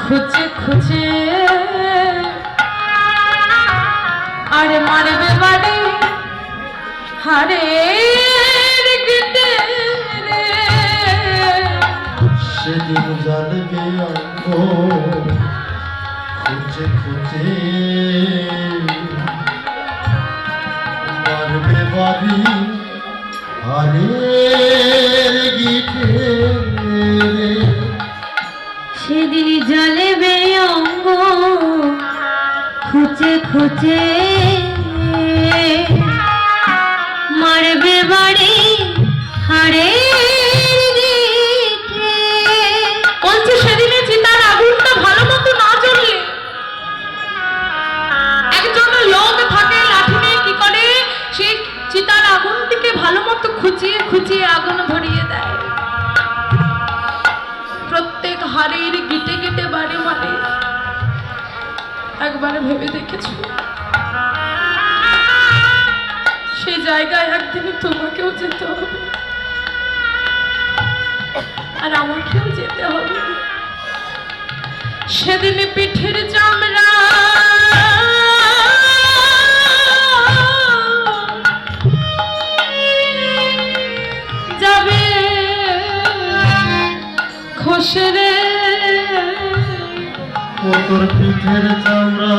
খুঁজে খুঁজে আরে মারবে বাড়ি হারে সেদিন জানবে অঙ্গ খুঁজে খুঁজে মারবে বাড়ি হারে গিটে সেদিন জ্বলবে অঙ্গ খুঁজে খুঁজে মারবে বাড়ি হারে বলছে সেদিনে চিতার আগুনটা ভালো মতো না জ্বললে একজন লোক থাকে লাঠি নিয়ে কি করে সেই চিতার আগুনটিকে ভালো মতো খুঁচিয়ে খুঁচিয়ে আগুন ধরিয়ে দেয়। প্রত্যেক হাড়ের গিটে গিটে বাড়ি মারে। একবার ভেবে দেখেছো সে জায়গায় একদিন তোমাকেও যেতে হবে আর আমাকেও যেতে হবে। সেদিন পিঠের চামড়া যাবে খসে রে তোর পিঠের চামড়া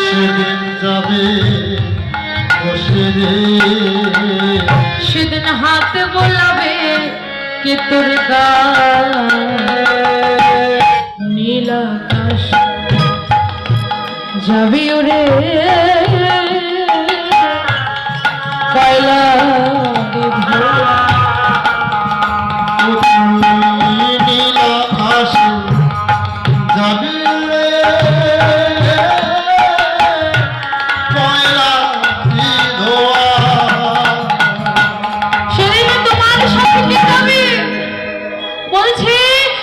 সেদিন যাবে বসে রে সেদিন হাতে বোলাবে কে তোর নীল আকাশ যাবি ওরে কয়লা নীল আকাশ যাবে কয়লা ধোয়া সেদিন তোমার সাথে কে যাবে বলছে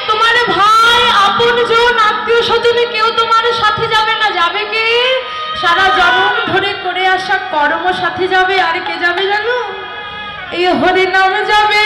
তোমার ভাই আপনজন আত্মীয় স্বজনে কেউ তোমার সাথে যাবে না। যাবে কে সারা জন্ম ধরে করে আসা কর্ম সাথে যাবে। আর কে যাবে জানো এই হরি নাম যাবে।